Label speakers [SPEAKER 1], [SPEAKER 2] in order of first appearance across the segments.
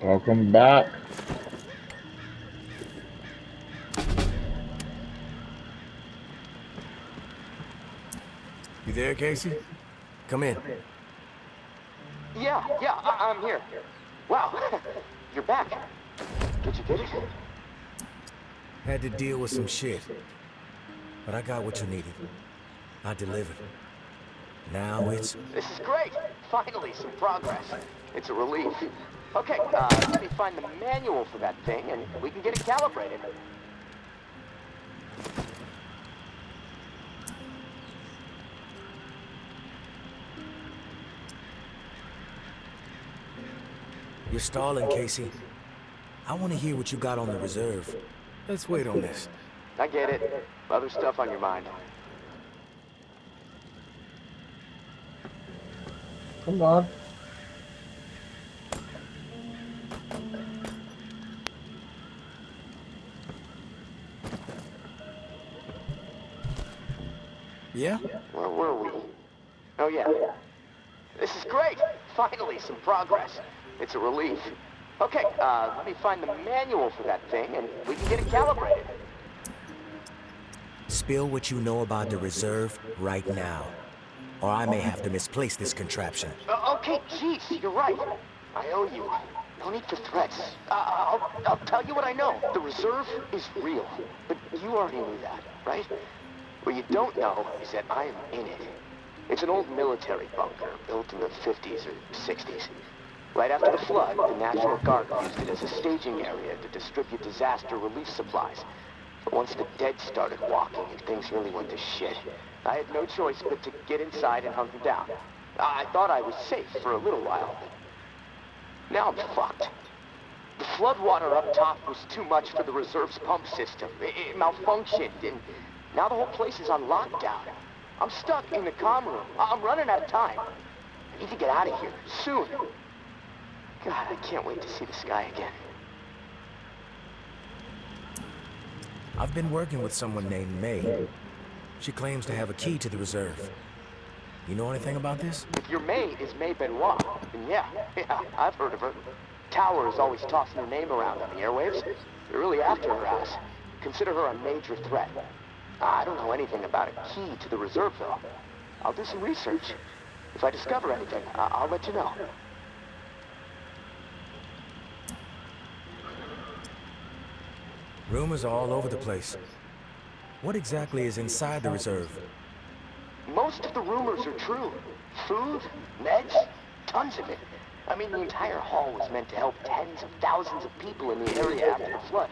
[SPEAKER 1] Welcome back.
[SPEAKER 2] You there, Casey? Come in.
[SPEAKER 3] I'm here. Wow, you're back. Did you get it?
[SPEAKER 2] Had to deal with some shit. But I got what you needed. I delivered. Now it's...
[SPEAKER 3] This is great. Finally, some progress. It's a relief. Okay, let me find the manual for that thing, and we can get it calibrated.
[SPEAKER 2] You're stalling, Casey. I want to hear what you got on the reserve. Let's wait on this.
[SPEAKER 3] I get it. Other stuff on your mind.
[SPEAKER 1] Come on.
[SPEAKER 2] Yeah?
[SPEAKER 3] Where were we? Oh, yeah. This is great. Finally, some progress. It's a relief. Okay, let me find the manual for that thing, and we can get it calibrated.
[SPEAKER 2] Spill what you know about the reserve right now. Or I may have to misplace this contraption.
[SPEAKER 3] Okay, jeez, you're right. I owe you. No need for threats. I'll tell you what I know. The reserve is real. But you already knew that, right? What you don't know is that I am in it. It's an old military bunker built in the 50s or 60s. Right after the flood, the National Guard used it as a staging area to distribute disaster relief supplies. But once the dead started walking and things really went to shit, I had no choice but to get inside and hunker down. I thought I was safe for a little while, but now I'm fucked. The floodwater up top was too much for the reserve's pump system. It malfunctioned, and now the whole place is on lockdown. I'm stuck in the comm room. I'm running out of time. I need to get out of here, soon. God, I can't wait to see the sky again.
[SPEAKER 2] I've been working with someone named May. She claims to have a key to the reserve. You know anything about this?
[SPEAKER 3] If your May is May Benoit, then yeah, I've heard of her. Tower is always tossing her name around on the airwaves. They're really after her ass. Consider her a major threat. I don't know anything about a key to the reserve, though. I'll do some research. If I discover anything, I'll let you know.
[SPEAKER 2] Rumors are all over the place. What exactly is inside the reserve?
[SPEAKER 3] Most of the rumors are true. Food, meds, tons of it. I mean, the entire hall was meant to help tens of thousands of people in the area after the flood.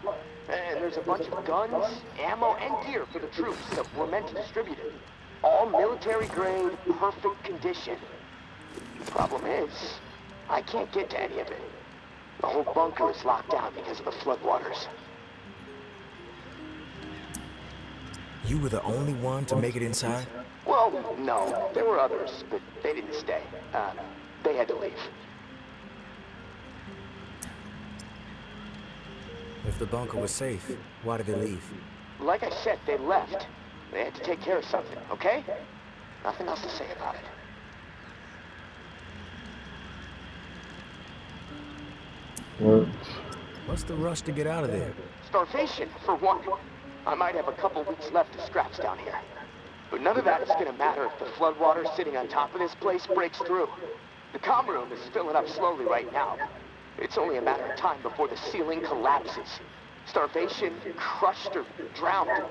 [SPEAKER 3] And there's a bunch of guns, ammo, and gear for the troops that were meant to distribute it. All military grade, perfect condition. The problem is, I can't get to any of it. The whole bunker is locked down because of the floodwaters.
[SPEAKER 2] You were the only one to make it inside?
[SPEAKER 3] Well, no. There were others, but they didn't stay. They had to leave.
[SPEAKER 2] If the bunker was safe, why did they leave?
[SPEAKER 3] Like I said, they left. They had to take care of something, okay? Nothing else to say about it.
[SPEAKER 1] What?
[SPEAKER 2] What's the rush to get out of there?
[SPEAKER 3] Starvation, for one. I might have a couple weeks left of scraps down here. But none of that is gonna matter if the floodwater sitting on top of this place breaks through. The comm room is filling up slowly right now. It's only a matter of time before the ceiling collapses. Starvation, crushed, or drowned.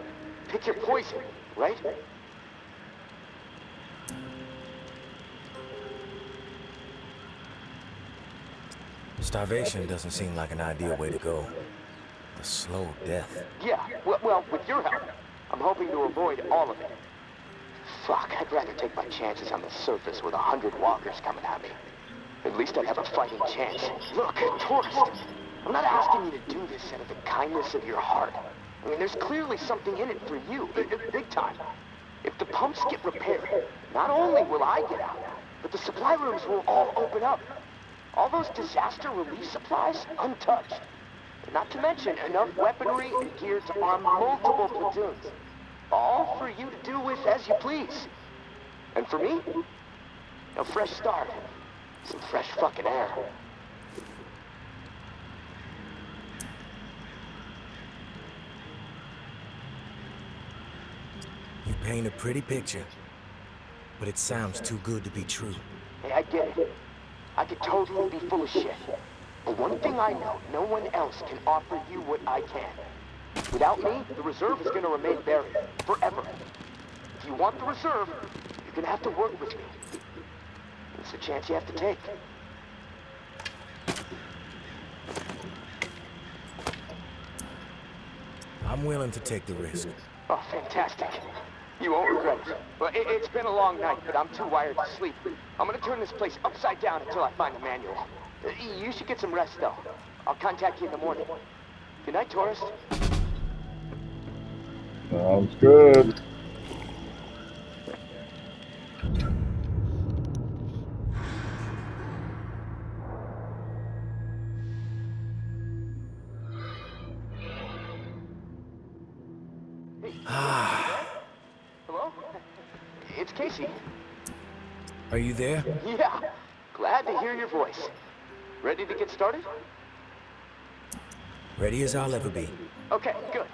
[SPEAKER 3] Pick your poison, right?
[SPEAKER 2] Starvation doesn't seem like an ideal way to go. A slow death.
[SPEAKER 3] Yeah, well, with your help, I'm hoping to avoid all of it. Fuck, I'd rather take my chances on the surface with 100 walkers coming at me. At least I'd have a fighting chance. Look, tourist, I'm not asking you to do this out of the kindness of your heart. I mean, there's clearly something in it for you, big time. If the pumps get repaired, not only will I get out, but the supply rooms will all open up. All those disaster relief supplies, untouched. Not to mention enough weaponry and gear to arm multiple platoons. All for you to do with as you please. And for me, a fresh start. Some fresh fucking air.
[SPEAKER 2] paint a pretty picture, but it sounds too good to be true.
[SPEAKER 3] Hey, I get it. I could totally be full of shit. But one thing I know, no one else can offer you what I can. Without me, the reserve is gonna remain buried. Forever. If you want the reserve, you're gonna have to work with me. It's a chance you have to take.
[SPEAKER 2] I'm willing to take the risk.
[SPEAKER 3] Oh, fantastic. You won't regret it. Well, it's been a long night, but I'm too wired to sleep. I'm gonna turn this place upside down until I find the manual. You should get some rest, though. I'll contact you in the morning. Good night, tourist.
[SPEAKER 1] Sounds good.
[SPEAKER 3] Hello? It's Casey.
[SPEAKER 2] Are you there?
[SPEAKER 3] Yeah. Glad to hear your voice. Ready to get started?
[SPEAKER 2] Ready as I'll ever be.
[SPEAKER 3] Okay, good.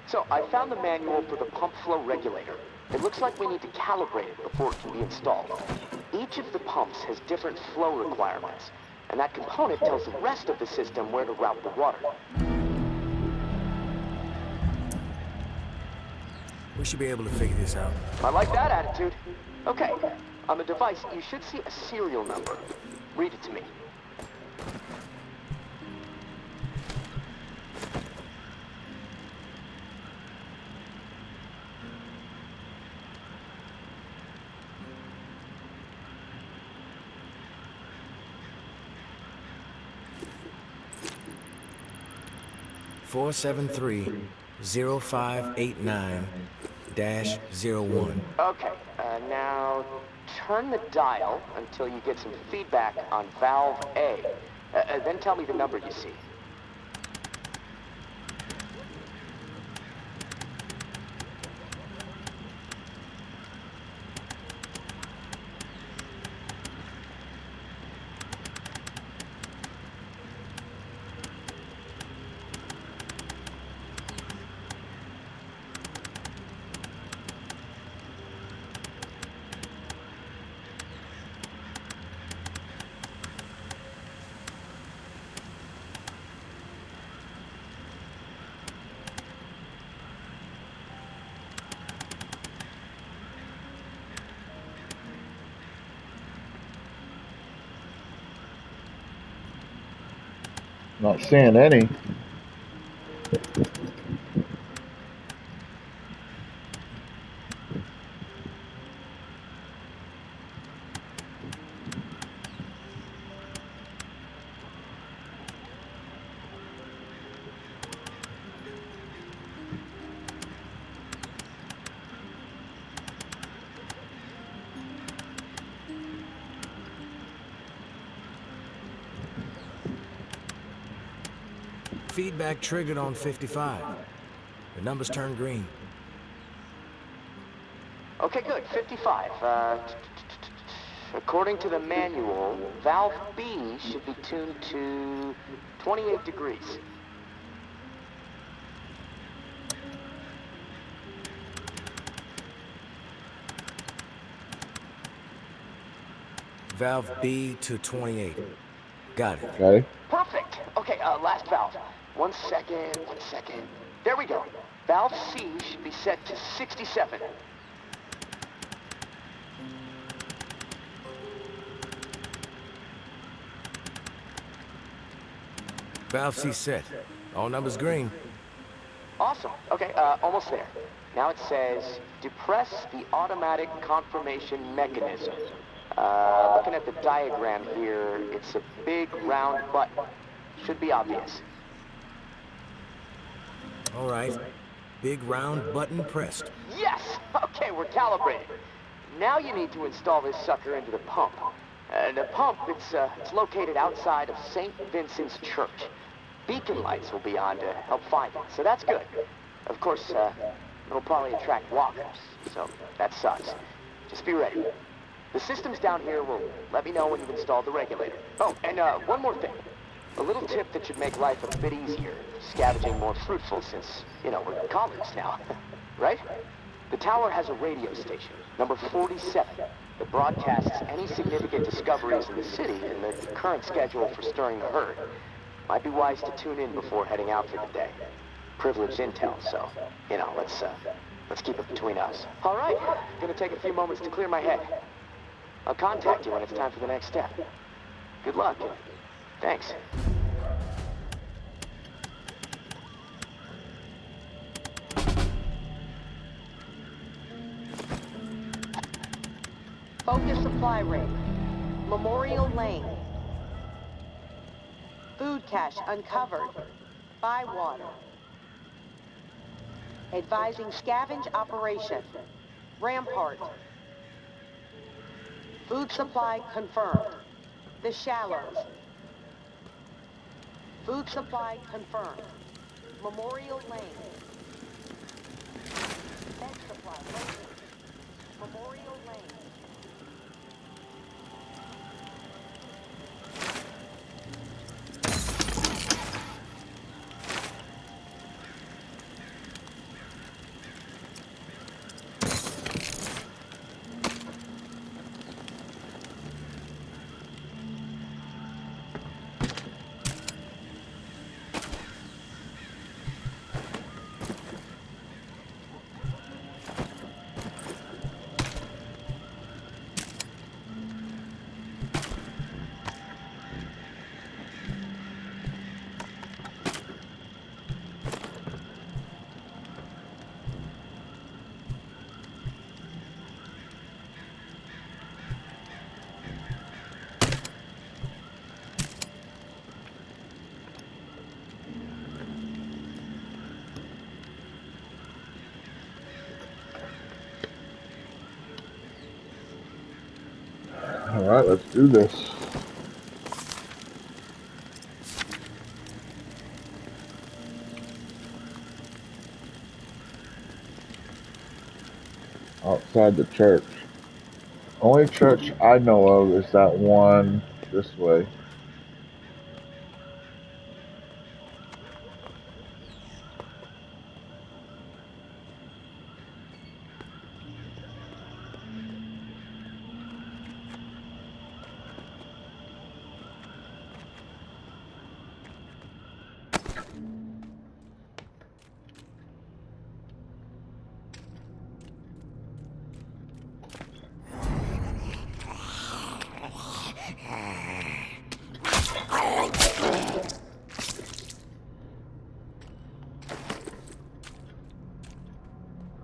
[SPEAKER 3] So, I found the manual for the pump flow regulator. It looks like we need to calibrate it before it can be installed. Each of the pumps has different flow requirements, and that component tells the rest of the system where to route the water.
[SPEAKER 2] We should be able to figure this out.
[SPEAKER 3] I like that attitude. Okay, on the device, you should see a serial number. Read it to me.
[SPEAKER 2] Four 730-589-01.
[SPEAKER 3] Okay, now turn the dial until you get some feedback on valve A. Then tell me the number you see.
[SPEAKER 1] Not seeing any.
[SPEAKER 2] Feedback triggered on 55. The numbers turned green.
[SPEAKER 3] Okay, good. 55. According to the manual, valve B should be tuned to 28 degrees.
[SPEAKER 2] Valve B to 28. Got it.
[SPEAKER 1] Okay.
[SPEAKER 3] Perfect. Okay, last valve. One second. There we go. Valve C should be set to 67.
[SPEAKER 2] Valve C set. All numbers green.
[SPEAKER 3] Awesome. Okay, almost there. Now it says, depress the automatic confirmation mechanism. Looking at the diagram here, it's a big round button. Should be obvious.
[SPEAKER 2] All right. Big round button pressed.
[SPEAKER 3] Yes! Okay, we're calibrated. Now you need to install this sucker into the pump. The pump, it's located outside of St. Vincent's Church. Beacon lights will be on to help find it, so that's good. Of course, it'll probably attract walkers, so that sucks. Just be ready. The systems down here will let me know when you've installed the regulator. Oh, and one more thing. A little tip that should make life a bit easier. Scavenging more fruitful since, you know, we're colleagues now. Right? The tower has a radio station, number 47, that broadcasts any significant discoveries in the city and the current schedule for stirring the herd. Might be wise to tune in before heading out for the day. Privileged intel, so, let's keep it between us. All right, gonna take a few moments to clear my head. I'll contact you when it's time for the next step. Good luck. Thanks.
[SPEAKER 4] Focus supply ring. Memorial Lane. Food cache uncovered. Bywater. Advising scavenge operation. Rampart. Food supply confirmed. The Shallows. Food supply confirmed. Memorial Lane. Med supply located. Memorial Lane.
[SPEAKER 1] Alright, let's do this. Outside the church. Only church I know of is that one this way.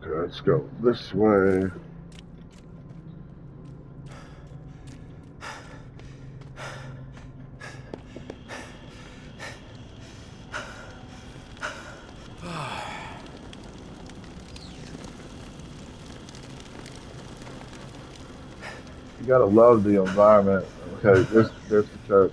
[SPEAKER 1] Okay, let's go this way. You gotta love the environment. Okay, there's the church.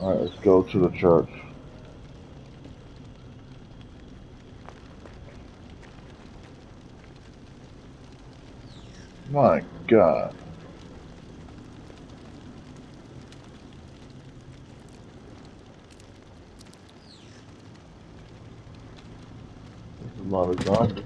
[SPEAKER 1] Alright, let's go to the church. My God. There's a lot of zombies.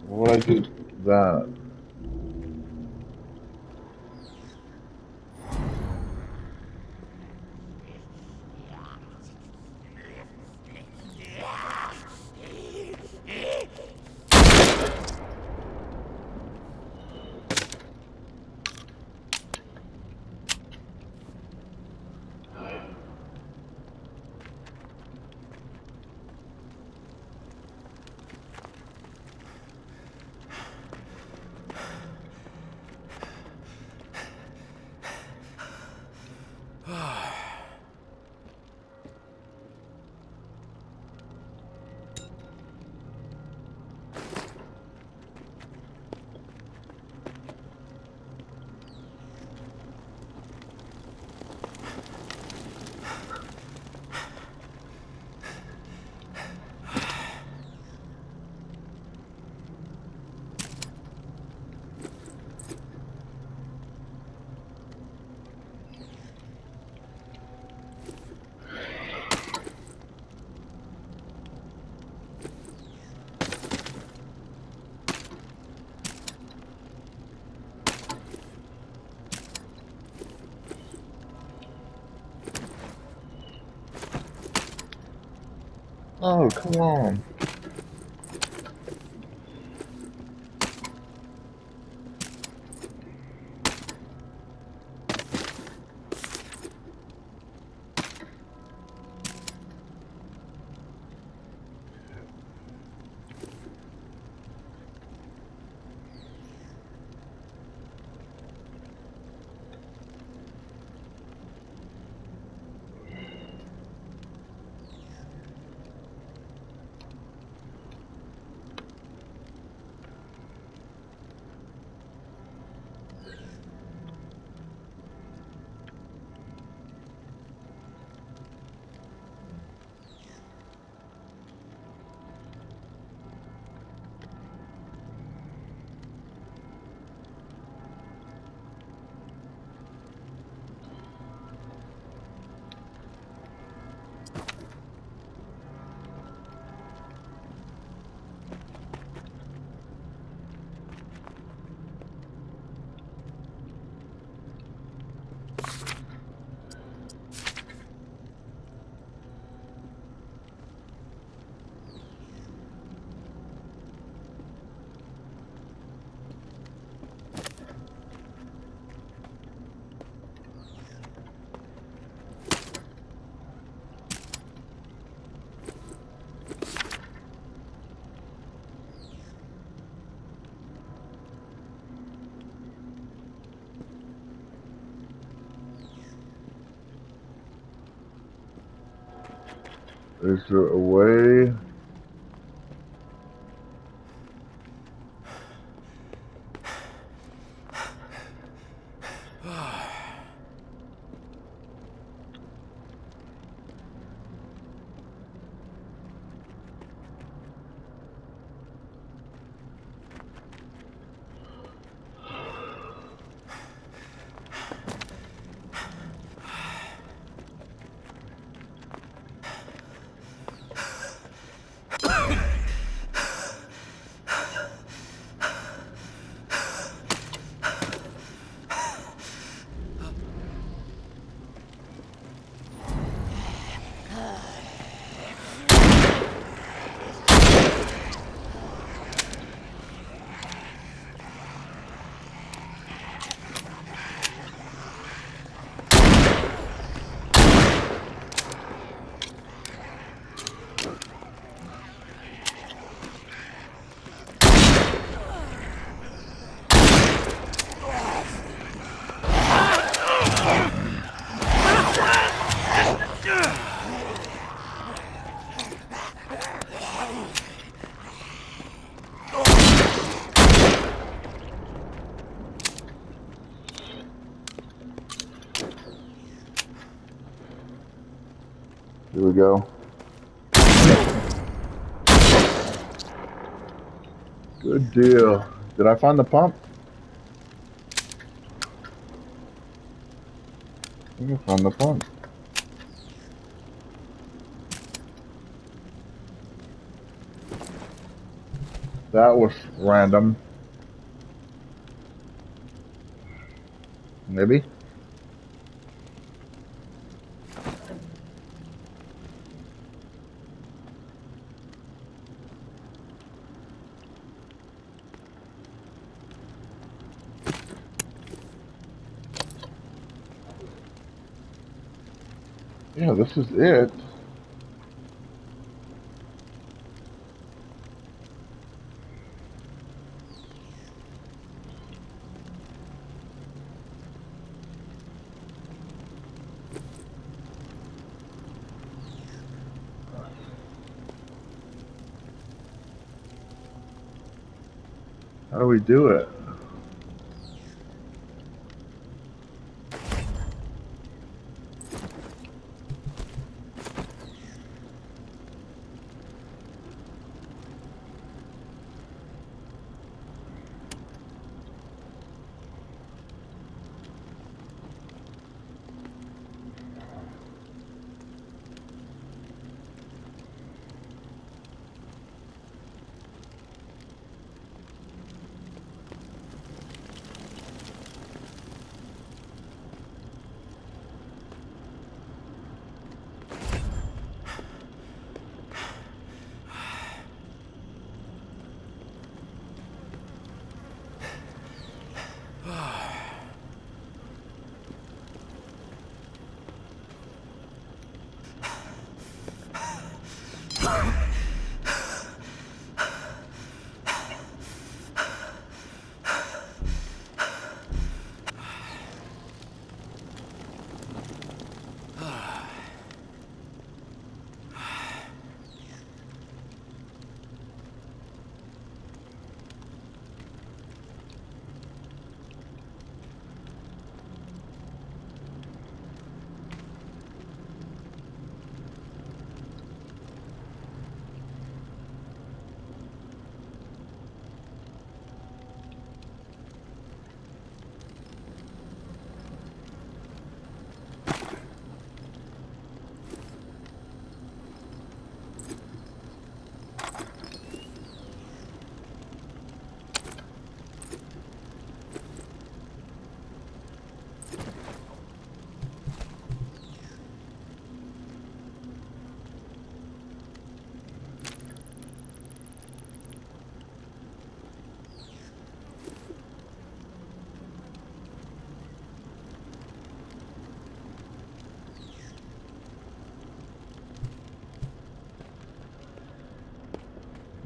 [SPEAKER 1] What I do that? Oh, come on. Is there a way? Here we go. Good deal. Did I find the pump? I think I found the pump. That was random. Maybe. Yeah, this is it. How do we do it?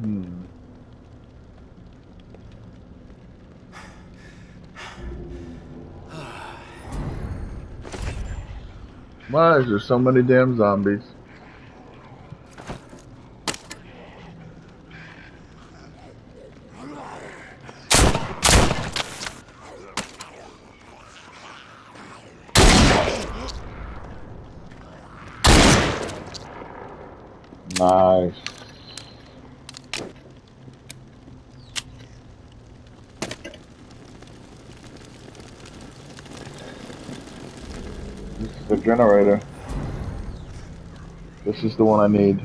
[SPEAKER 1] Hmm. Why is there so many damn zombies? Nice. This is the generator. This is the one I need.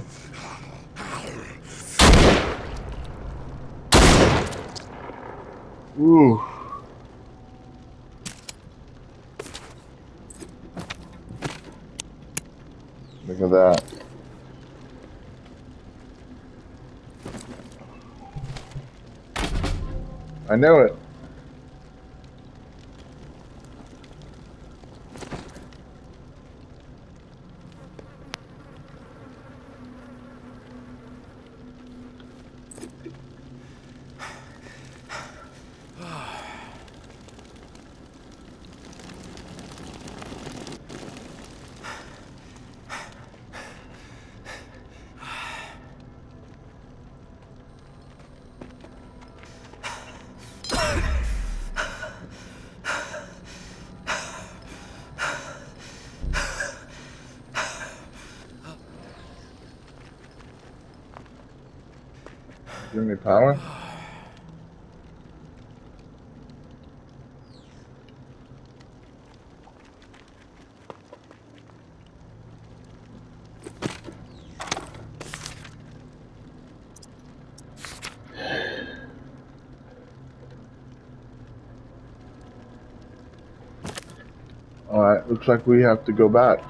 [SPEAKER 1] Ooh. Look at that. I knew it. Give me power. Alright, looks like we have to go back.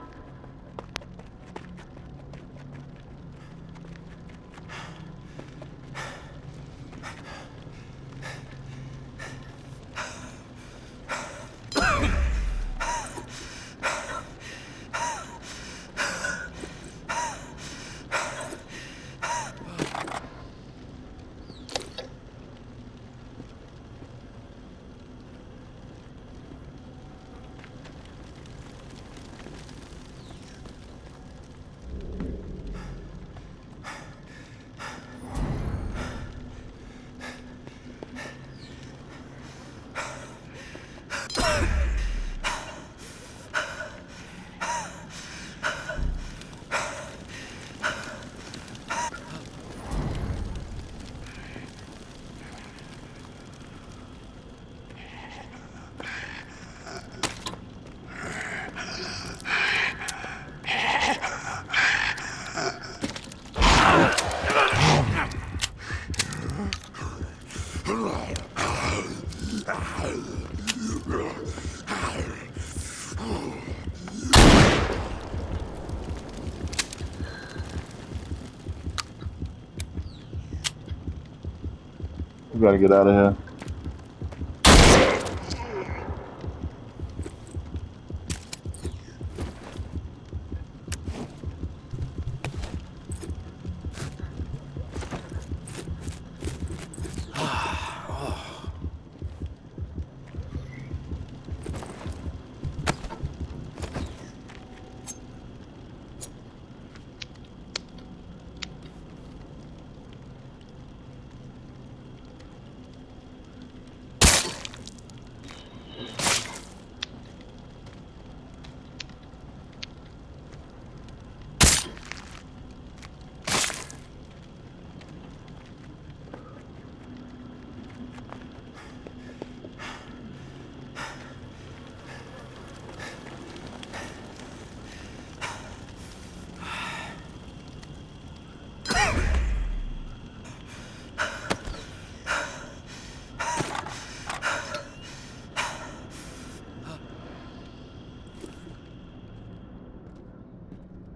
[SPEAKER 1] We gotta get out of here.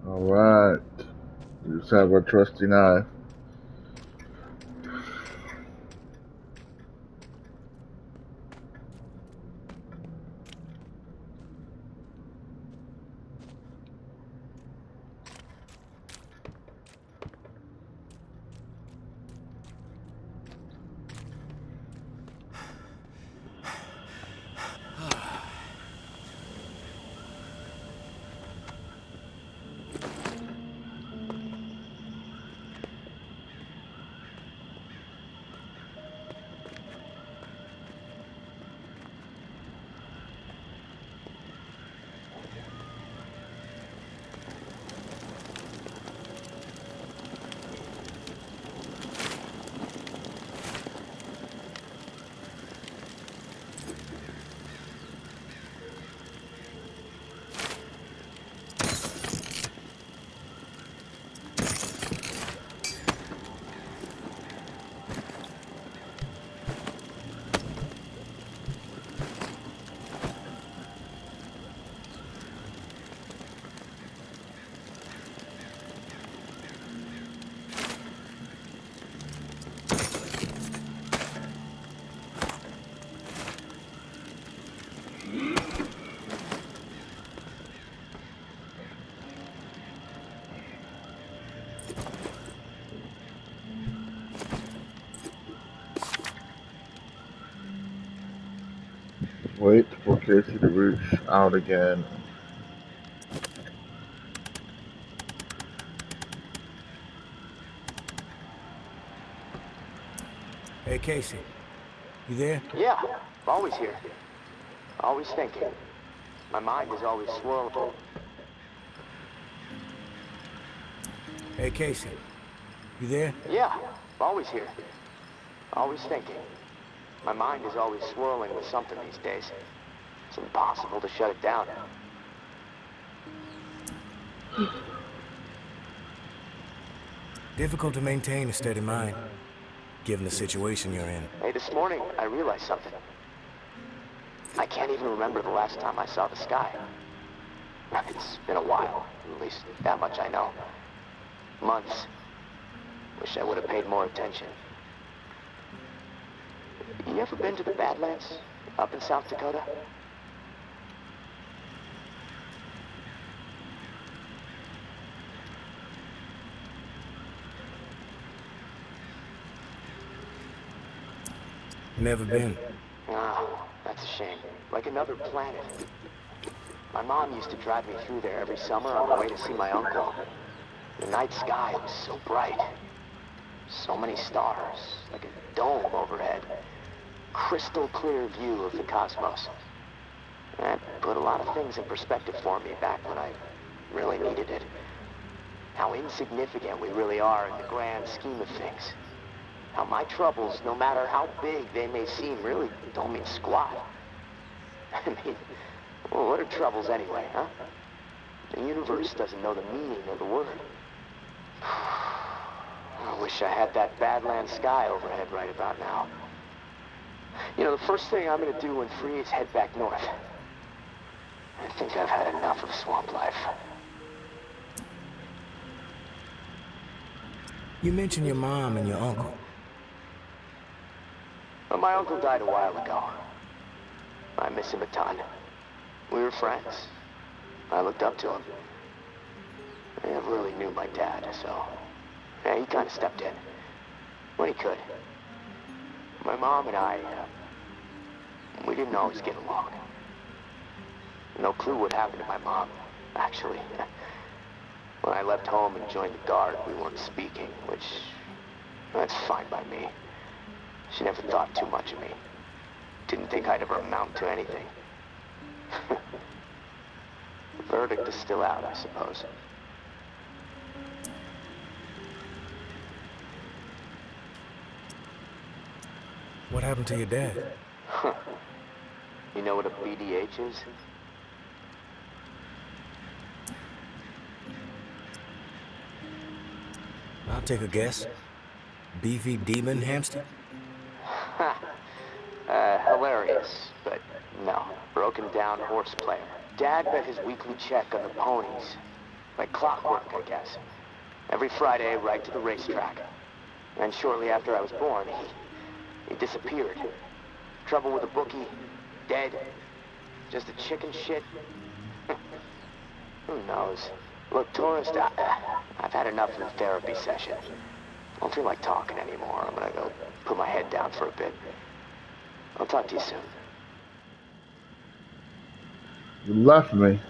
[SPEAKER 1] Alright. We just have our trusty knife. Wait for Casey to reach out again.
[SPEAKER 2] Hey, Casey. You there?
[SPEAKER 3] Yeah, always here. Always thinking. My mind is always swirling.
[SPEAKER 2] Hey, Casey. You there?
[SPEAKER 3] Yeah, always here. Always thinking. My mind is always swirling with something these days. It's impossible to shut it down.
[SPEAKER 2] Difficult to maintain a steady mind, given the situation you're in.
[SPEAKER 3] Hey, this morning I realized something. I can't even remember the last time I saw the sky. It's been a while, at least that much I know. Months. Wish I would have paid more attention. You ever been to the Badlands up in South Dakota?
[SPEAKER 2] Never been.
[SPEAKER 3] Oh, that's a shame. Like another planet. My mom used to drive me through there every summer on the way to see my uncle. The night sky was so bright. So many stars, like a dome overhead. Crystal clear view of the cosmos. That put a lot of things in perspective for me back when I really needed it. How insignificant we really are in the grand scheme of things. How my troubles, no matter how big they may seem, really don't mean squat. I mean, well, what are troubles anyway, huh? The universe doesn't know the meaning of the word. I wish I had that Badland sky overhead right about now. You know, the first thing I'm gonna do when free is head back north. I think I've had enough of swamp life.
[SPEAKER 2] You mentioned your mom and your uncle.
[SPEAKER 3] But my uncle died a while ago. I miss him a ton. We were friends. I looked up to him. I never really knew my dad, so... yeah, he kind of stepped in. When he could. My mom and I, we didn't always get along. No clue what happened to my mom, actually. When I left home and joined the Guard, we weren't speaking, which... that's fine by me. She never thought too much of me. Didn't think I'd ever amount to anything. The verdict is still out, I suppose.
[SPEAKER 2] What happened to your dad?
[SPEAKER 3] You know what a BDH is?
[SPEAKER 2] I'll take a guess. Beefy demon hamster?
[SPEAKER 3] Hilarious, but no. Broken down horse player. Dad bet his weekly check on the ponies. Like clockwork, I guess. Every Friday, right to the racetrack. And shortly after I was born, he disappeared. Trouble with a bookie, dead. Just a chicken shit. Who knows? Look, tourist, I've had enough of the therapy session. I don't feel like talking anymore. I'm gonna go put my head down for a bit. I'll talk to you soon.
[SPEAKER 1] You left me.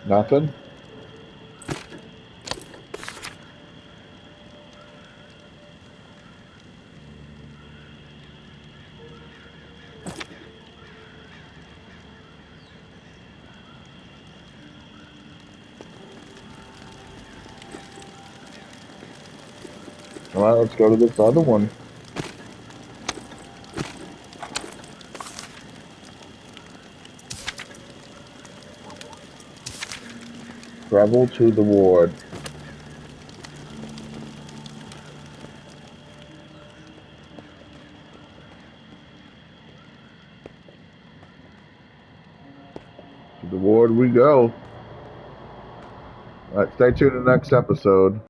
[SPEAKER 1] Nothing? Alright, let's go to this other one. Travel to the ward. To the ward we go. Alright, stay tuned to the next episode.